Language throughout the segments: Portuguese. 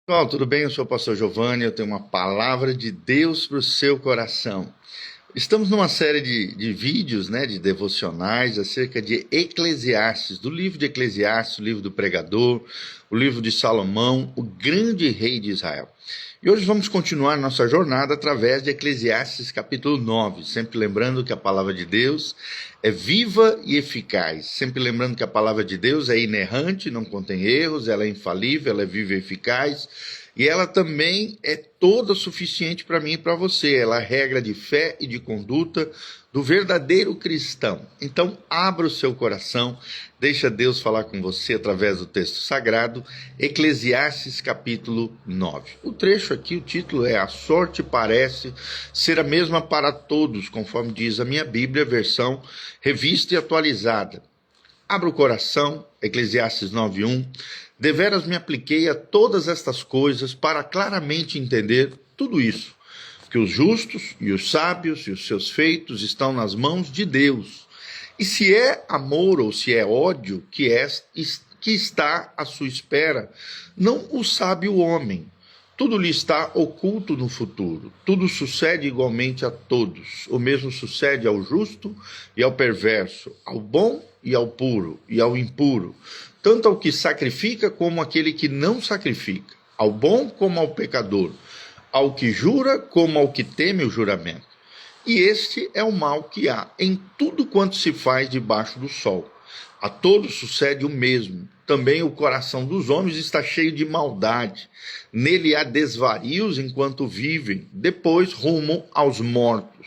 Pessoal, tudo bem? Eu sou o pastor Giovanni, eu tenho uma palavra de Deus para o seu coração. Estamos numa série de vídeos, de devocionais acerca de Eclesiastes, do livro de Eclesiastes, o livro do pregador, o livro de Salomão, o grande rei de Israel. E hoje vamos continuar nossa jornada através de Eclesiastes capítulo 9, sempre lembrando que a palavra de Deus é viva e eficaz, sempre lembrando que a palavra de Deus é inerrante, não contém erros, ela é infalível, ela é viva e eficaz, e ela também é toda suficiente para mim e para você. Ela é regra de fé e de conduta do verdadeiro cristão. Então, abra o seu coração, deixa Deus falar com você através do texto sagrado, Eclesiastes capítulo 9. O trecho aqui, o título é A Sorte Parece Ser a Mesma para Todos, conforme diz a minha Bíblia, versão revista e atualizada. Abra o coração, Eclesiastes 9:1. Deveras me apliquei a todas estas coisas para claramente entender tudo isso, que os justos e os sábios e os seus feitos estão nas mãos de Deus. E se é amor ou se é ódio que está à sua espera, não o sabe o homem. Tudo lhe está oculto no futuro. Tudo sucede igualmente a todos. O mesmo sucede ao justo e ao perverso, ao bom e ao puro e ao impuro, tanto ao que sacrifica como àquele que não sacrifica, ao bom como ao pecador, ao que jura como ao que teme o juramento. E este é o mal que há em tudo quanto se faz debaixo do sol. A todos sucede o mesmo. Também o coração dos homens está cheio de maldade. Nele há desvarios enquanto vivem, depois rumo aos mortos.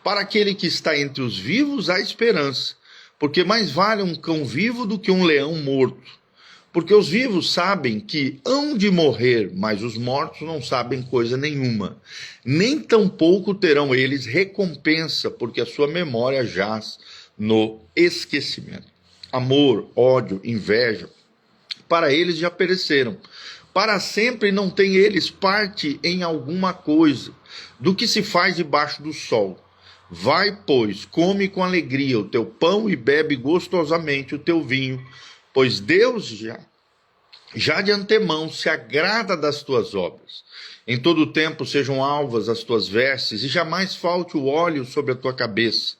Para aquele que está entre os vivos há esperança, porque mais vale um cão vivo do que um leão morto. Porque os vivos sabem que hão de morrer, mas os mortos não sabem coisa nenhuma. Nem tampouco terão eles recompensa, porque a sua memória jaz no esquecimento. Amor, ódio, inveja, para eles já pereceram. Para sempre não têm eles parte em alguma coisa do que se faz debaixo do sol. Vai, pois, come com alegria o teu pão e bebe gostosamente o teu vinho, pois Deus já de antemão se agrada das tuas obras. Em todo o tempo sejam alvas as tuas vestes e jamais falte o óleo sobre a tua cabeça.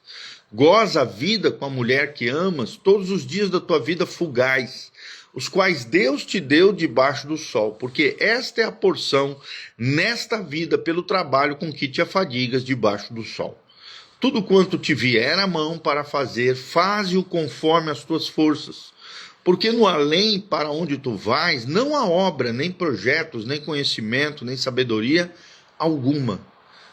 Goza a vida com a mulher que amas todos os dias da tua vida fugaz, os quais Deus te deu debaixo do sol, porque esta é a porção nesta vida pelo trabalho com que te afadigas debaixo do sol. Tudo quanto te vier à mão para fazer, faze-o conforme as tuas forças. Porque no além para onde tu vais, não há obra, nem projetos, nem conhecimento, nem sabedoria alguma.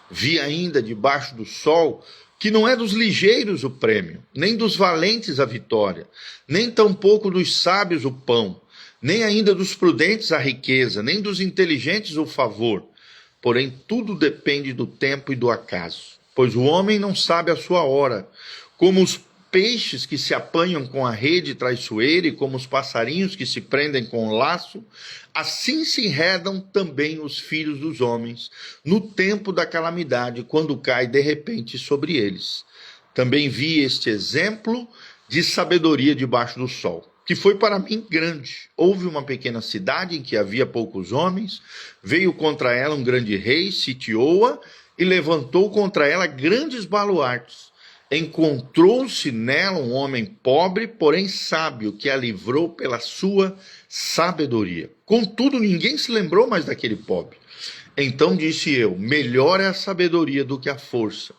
Vi ainda debaixo do sol que não é dos ligeiros o prêmio, nem dos valentes a vitória, nem tampouco dos sábios o pão, nem ainda dos prudentes a riqueza, nem dos inteligentes o favor. Porém, tudo depende do tempo e do acaso. Pois o homem não sabe a sua hora, como os peixes que se apanham com a rede traiçoeira e como os passarinhos que se prendem com o laço, assim se enredam também os filhos dos homens no tempo da calamidade, quando cai de repente sobre eles. Também vi este exemplo de sabedoria debaixo do sol, que foi para mim grande. Houve uma pequena cidade em que havia poucos homens, veio contra ela um grande rei, sitiou-a, e levantou contra ela grandes baluartes. Encontrou-se nela um homem pobre, porém sábio, que a livrou pela sua sabedoria. Contudo, ninguém se lembrou mais daquele pobre. Então disse eu, melhor é a sabedoria do que a força.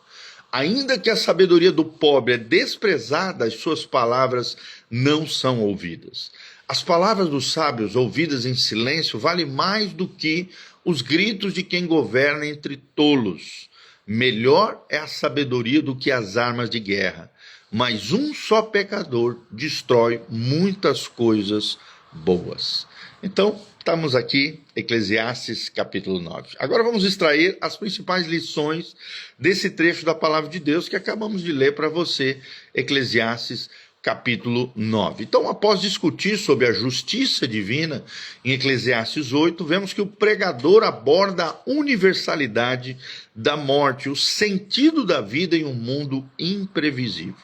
Ainda que a sabedoria do pobre é desprezada, as suas palavras não são ouvidas. As palavras dos sábios ouvidas em silêncio valem mais do que os gritos de quem governa entre tolos. Melhor é a sabedoria do que as armas de guerra, mas um só pecador destrói muitas coisas boas. Então, estamos aqui, Eclesiastes capítulo 9. Agora vamos extrair as principais lições desse trecho da palavra de Deus que acabamos de ler para você, Eclesiastes capítulo 9. Então, após discutir sobre a justiça divina em Eclesiastes 8, vemos que o pregador aborda a universalidade da morte, o sentido da vida em um mundo imprevisível.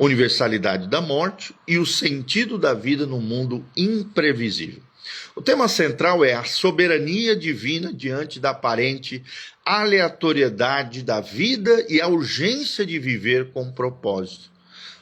Universalidade da morte e o sentido da vida num mundo imprevisível. O tema central é a soberania divina diante da aparente aleatoriedade da vida e a urgência de viver com propósito.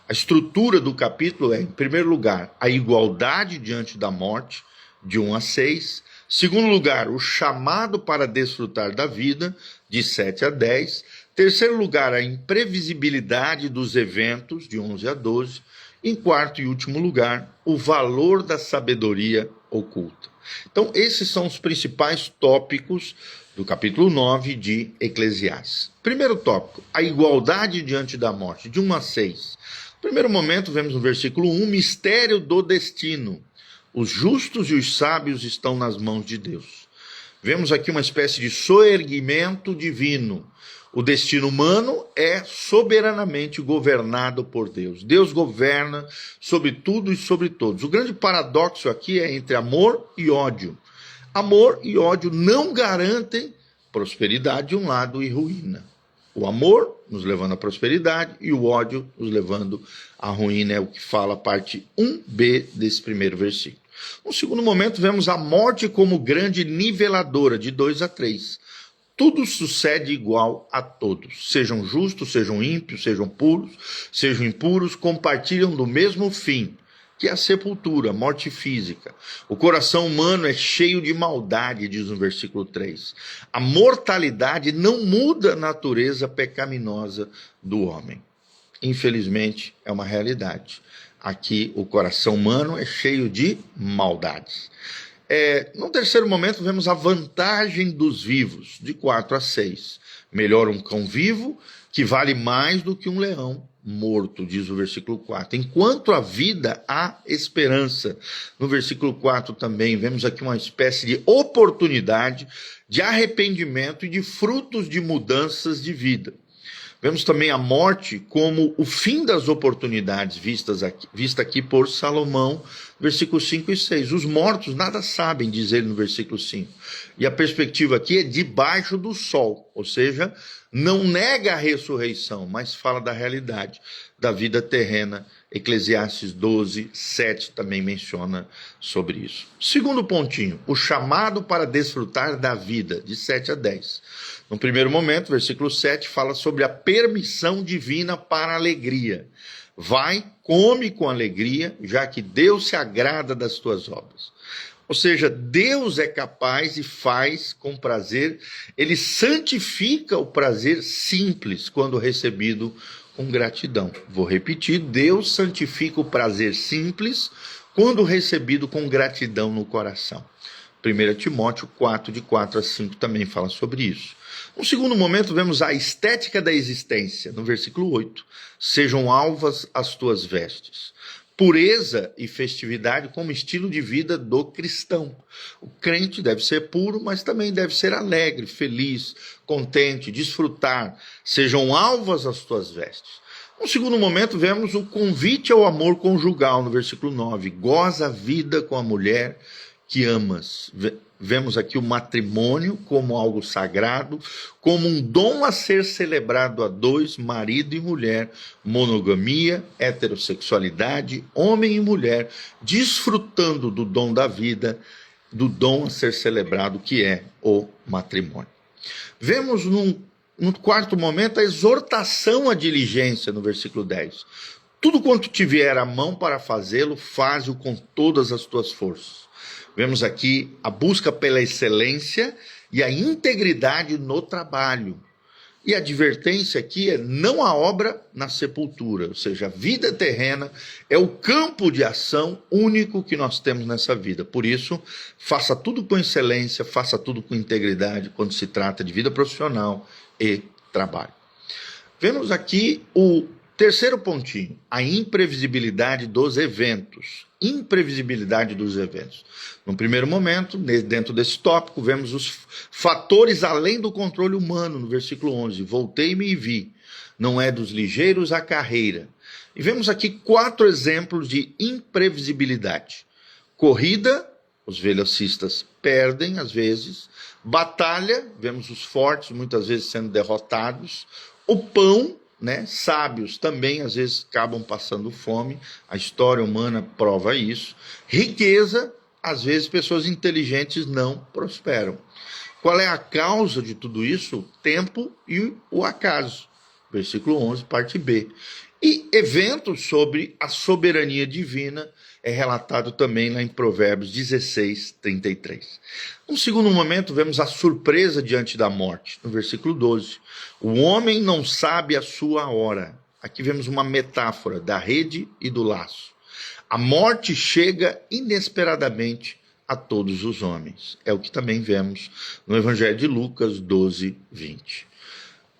A estrutura do capítulo é, em primeiro lugar, a igualdade diante da morte, de 1 a 6. Segundo lugar, o chamado para desfrutar da vida, de 7 a 10. Terceiro lugar, a imprevisibilidade dos eventos, de 11 a 12. Em quarto e último lugar, o valor da sabedoria oculta. Então, esses são os principais tópicos do capítulo 9 de Eclesiastes. Primeiro tópico, a igualdade diante da morte, de 1 a 6. No primeiro momento, vemos no versículo 1, mistério do destino. Os justos e os sábios estão nas mãos de Deus. Vemos aqui uma espécie de soerguimento divino. O destino humano é soberanamente governado por Deus. Deus governa sobre tudo e sobre todos. O grande paradoxo aqui é entre amor e ódio. Amor e ódio não garantem prosperidade de um lado e ruína. O amor nos levando à prosperidade e o ódio nos levando à ruína, é o que fala a parte 1b desse primeiro versículo. No segundo momento, vemos a morte como grande niveladora, de 2 a 3. Tudo sucede igual a todos. Sejam justos, sejam ímpios, sejam puros, sejam impuros, compartilham do mesmo fim, que é a sepultura, a morte física. O coração humano é cheio de maldade, diz no versículo 3. A mortalidade não muda a natureza pecaminosa do homem. Infelizmente, é uma realidade. Aqui, o coração humano é cheio de maldades. No terceiro momento, vemos a vantagem dos vivos, de 4 a 6. Melhor um cão vivo, que vale mais do que um leão morto, diz o versículo 4. Enquanto a vida, há esperança. No versículo 4 também, vemos aqui uma espécie de oportunidade de arrependimento e de frutos de mudanças de vida. Vemos também a morte como o fim das oportunidades vista aqui por Salomão, versículos 5 e 6. Os mortos nada sabem, diz ele no versículo 5. E a perspectiva aqui é debaixo do sol, ou seja, não nega a ressurreição, mas fala da realidade da vida terrena. Eclesiastes 12, 7 também menciona sobre isso. Segundo pontinho, o chamado para desfrutar da vida, de 7 a 10. No primeiro momento, versículo 7, fala sobre a permissão divina para a alegria. Vai, come com alegria, já que Deus se agrada das tuas obras. Ou seja, Deus é capaz e faz com prazer, ele santifica o prazer simples quando recebido com gratidão. Vou repetir, Deus santifica o prazer simples quando recebido com gratidão no coração. 1 Timóteo 4, de 4 a 5 também fala sobre isso. No segundo momento, vemos a estética da existência, no versículo 8. Sejam alvas as tuas vestes. Pureza e festividade como estilo de vida do cristão. O crente deve ser puro, mas também deve ser alegre, feliz, contente, desfrutar. Sejam alvas as tuas vestes. No segundo momento, vemos o convite ao amor conjugal, no versículo 9. Goza a vida com a mulher que amas. Vemos aqui o matrimônio como algo sagrado, como um dom a ser celebrado a dois, marido e mulher, monogamia, heterossexualidade, homem e mulher, desfrutando do dom da vida, do dom a ser celebrado que é o matrimônio. Vemos no quarto momento a exortação à diligência, no versículo 10. Tudo quanto te vier à mão para fazê-lo, faze-o com todas as tuas forças. Vemos aqui a busca pela excelência e a integridade no trabalho. E a advertência aqui é não a obra na sepultura, ou seja, a vida terrena é o campo de ação único que nós temos nessa vida. Por isso, faça tudo com excelência, faça tudo com integridade quando se trata de vida profissional e trabalho. Vemos aqui o terceiro pontinho, a imprevisibilidade dos eventos. Imprevisibilidade dos eventos. No primeiro momento, dentro desse tópico, vemos os fatores além do controle humano, no versículo 11. Voltei-me e vi, não é dos ligeiros a carreira. E vemos aqui 4 exemplos de imprevisibilidade. Corrida, os velocistas perdem às vezes. Batalha, vemos os fortes muitas vezes sendo derrotados. O pão, sábios também às vezes acabam passando fome, a história humana prova isso. Riqueza, às vezes pessoas inteligentes não prosperam. Qual é a causa de tudo isso? O tempo e o acaso. Versículo 11, parte B. E eventos sobre a soberania divina é relatado também lá em Provérbios 16, 33. Num segundo momento, vemos a surpresa diante da morte, no versículo 12. O homem não sabe a sua hora. Aqui vemos uma metáfora da rede e do laço. A morte chega inesperadamente a todos os homens. É o que também vemos no Evangelho de Lucas 12, 20.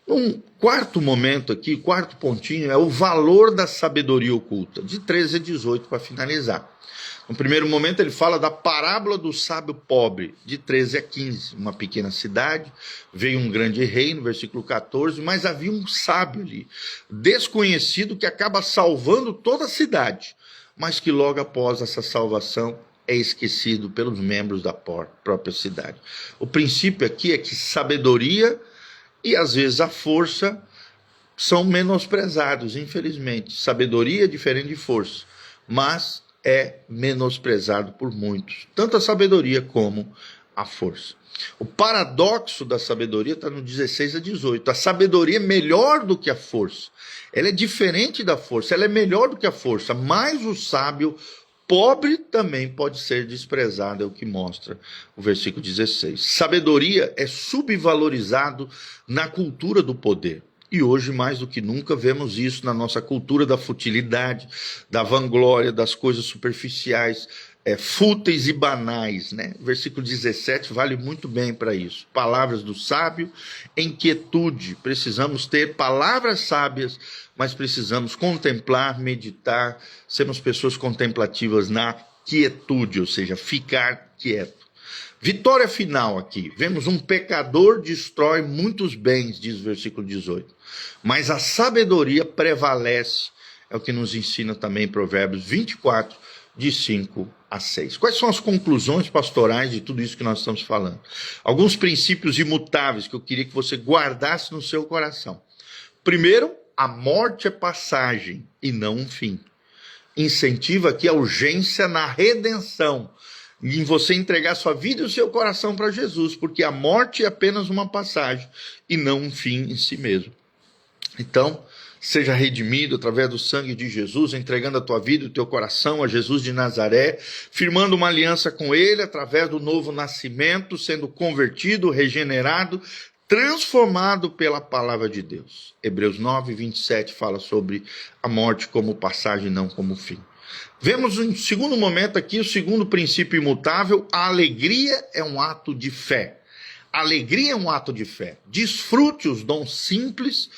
Um quarto momento aqui, quarto pontinho, é o valor da sabedoria oculta, de 13 a 18 para finalizar. No primeiro momento ele fala da parábola do sábio pobre, de 13 a 15. Uma pequena cidade, veio um grande rei, no versículo 14, mas havia um sábio ali, desconhecido, que acaba salvando toda a cidade, mas que logo após essa salvação é esquecido pelos membros da própria cidade. O princípio aqui é que sabedoria e às vezes a força são menosprezados, infelizmente. Sabedoria é diferente de força, mas é menosprezado por muitos, tanto a sabedoria como a força. O paradoxo da sabedoria está no 16 a 18. A sabedoria é melhor do que a força. Ela é diferente da força, ela é melhor do que a força, mas o sábio pobre também pode ser desprezado, é o que mostra o versículo 16. Sabedoria é subvalorizado na cultura do poder. E hoje, mais do que nunca, vemos isso na nossa cultura da futilidade, da vanglória, das coisas superficiais, fúteis e banais, né? Versículo 17 vale muito bem para isso. Palavras do sábio em quietude. Precisamos ter palavras sábias, mas precisamos contemplar, meditar, sermos pessoas contemplativas na quietude, ou seja, ficar quieto. Vitória final aqui. Vemos um pecador destrói muitos bens, diz o versículo 18. Mas a sabedoria prevalece, é o que nos ensina também Provérbios 24, de 5 a 6. Quais são as conclusões pastorais de tudo isso que nós estamos falando? Alguns princípios imutáveis que eu queria que você guardasse no seu coração. Primeiro, a morte é passagem e não um fim. Incentiva aqui a urgência na redenção, em você entregar sua vida e o seu coração para Jesus, porque a morte é apenas uma passagem e não um fim em si mesmo. Então, seja redimido através do sangue de Jesus, entregando a tua vida e o teu coração a Jesus de Nazaré, firmando uma aliança com Ele através do novo nascimento, sendo convertido, regenerado, transformado pela palavra de Deus. Hebreus 9, 27 fala sobre a morte como passagem, não como fim. Vemos um segundo momento aqui, o segundo princípio imutável: a alegria é um ato de fé. A alegria é um ato de fé. Desfrute os dons simples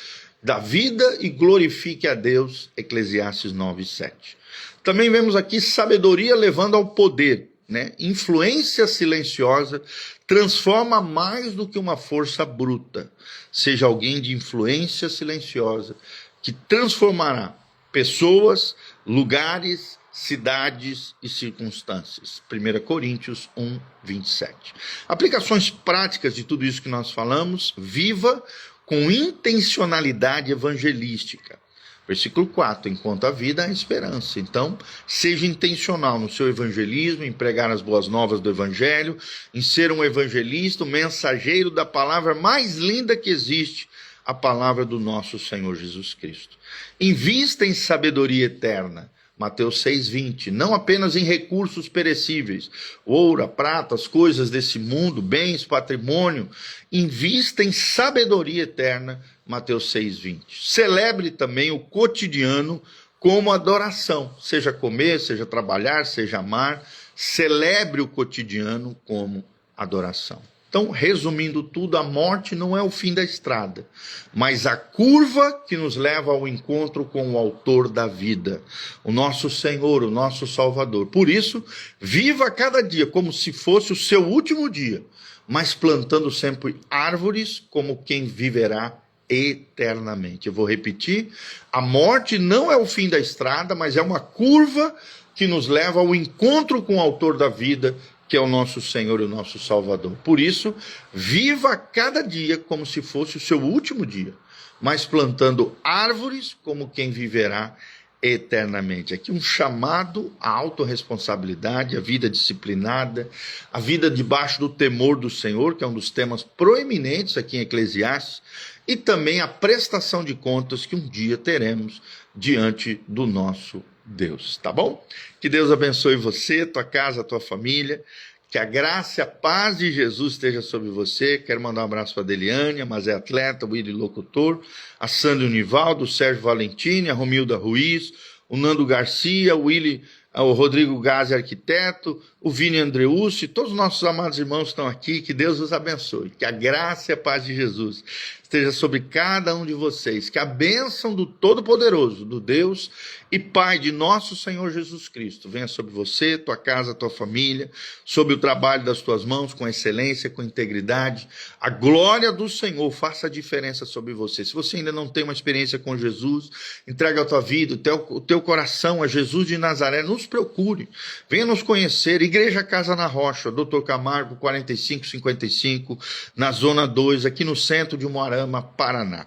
da vida e glorifique a Deus, Eclesiastes 9, 7. Também vemos aqui sabedoria levando ao poder, né? Influência silenciosa transforma mais do que uma força bruta. Seja alguém de influência silenciosa que transformará pessoas, lugares, cidades e circunstâncias. 1 Coríntios 1, 27. Aplicações práticas de tudo isso que nós falamos: viva com intencionalidade evangelística. Versículo 4, enquanto a vida há esperança. Então, seja intencional no seu evangelismo, em pregar as boas novas do evangelho, em ser um evangelista, um mensageiro da palavra mais linda que existe, a palavra do nosso Senhor Jesus Cristo. Invista em sabedoria eterna. Mateus 6,20, não apenas em recursos perecíveis, ouro, prata, as coisas desse mundo, bens, patrimônio. Invista em sabedoria eterna, Mateus 6,20. Celebre também o cotidiano como adoração, seja comer, seja trabalhar, seja amar. Celebre o cotidiano como adoração. Então, resumindo tudo, a morte não é o fim da estrada, mas a curva que nos leva ao encontro com o autor da vida, o nosso Senhor, o nosso Salvador. Por isso, viva cada dia como se fosse o seu último dia, mas plantando sempre árvores como quem viverá eternamente. Eu vou repetir: a morte não é o fim da estrada, mas é uma curva que nos leva ao encontro com o autor da vida, que é o nosso Senhor e o nosso Salvador. Por isso, viva cada dia como se fosse o seu último dia, mas plantando árvores como quem viverá eternamente. Aqui um chamado à autorresponsabilidade, à vida disciplinada, a vida debaixo do temor do Senhor, que é um dos temas proeminentes aqui em Eclesiastes, e também a prestação de contas que um dia teremos diante do nosso Deus, tá bom? Que Deus abençoe você, tua casa, tua família, que a graça e a paz de Jesus esteja sobre você. Quero mandar um abraço para a Deliane, a Mazé Atleta, o Willi Locutor, a Sandro Nivaldo, o Sérgio Valentini, a Romilda Ruiz, o Nando Garcia, o Rodrigo Gazi, arquiteto, o Vini Andreucci, todos os nossos amados irmãos estão aqui. Que Deus os abençoe, que a graça e a paz de Jesus esteja sobre cada um de vocês, que a bênção do Todo-Poderoso, do Deus e Pai de nosso Senhor Jesus Cristo, venha sobre você, tua casa, tua família, sobre o trabalho das tuas mãos, com excelência, com integridade. A glória do Senhor faça a diferença sobre você. Se você ainda não tem uma experiência com Jesus, entrega a tua vida, o teu coração a Jesus de Nazaré, nos procure, venha nos conhecer. Igreja Casa na Rocha, Dr. Camargo, 4555, na Zona 2, aqui no centro de Umuarama, Paraná.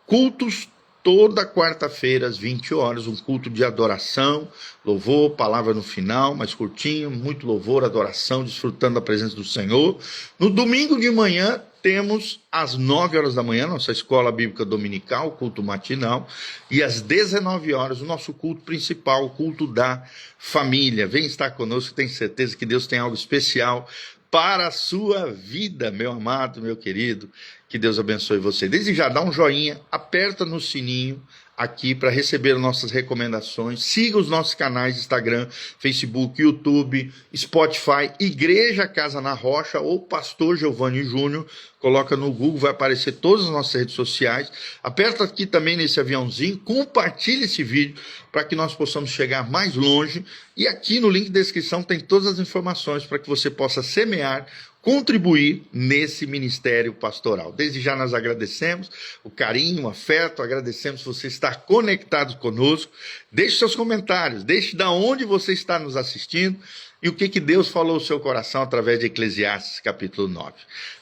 Cultos toda quarta-feira, às 20 horas, um culto de adoração, louvor, palavra no final, mais curtinho, muito louvor, adoração, desfrutando da presença do Senhor. No domingo de manhã, temos às 9 horas da manhã, nossa escola bíblica dominical, culto matinal, e às 19 horas, o nosso culto principal, o culto da família. Vem estar conosco, tenho certeza que Deus tem algo especial para a sua vida, meu amado, meu querido. Que Deus abençoe você. Desde já, dá um joinha, aperta no sininho aqui para receber nossas recomendações. Siga os nossos canais Instagram, Facebook, YouTube, Spotify, Igreja Casa na Rocha ou Pastor Giovanni Júnior. Coloca no Google, vai aparecer todas as nossas redes sociais. Aperta aqui também nesse aviãozinho, compartilhe esse vídeo para que nós possamos chegar mais longe. E aqui no link de descrição tem todas as informações para que você possa semear, contribuir nesse ministério pastoral. Desde já nós agradecemos o carinho, o afeto, agradecemos você estar conectado conosco. Deixe seus comentários, deixe de onde você está nos assistindo e o que Deus falou ao seu coração através de Eclesiastes capítulo 9.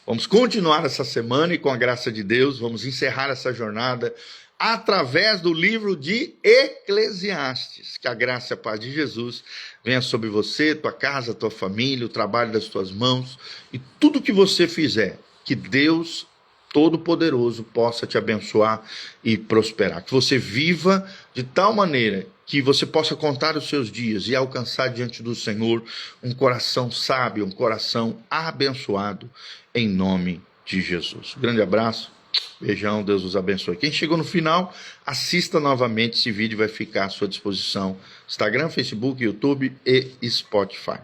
Vamos continuar essa semana e com a graça de Deus vamos encerrar essa jornada através do livro de Eclesiastes. Que a graça e a paz de Jesus venha sobre você, tua casa, tua família, o trabalho das tuas mãos e tudo que você fizer, que Deus Todo-Poderoso possa te abençoar e prosperar. Que você viva de tal maneira que você possa contar os seus dias e alcançar diante do Senhor um coração sábio, um coração abençoado, em nome de Jesus. Grande abraço. Beijão, Deus os abençoe. Quem chegou no final, assista novamente. Esse vídeo vai ficar à sua disposição. Instagram, Facebook, YouTube e Spotify.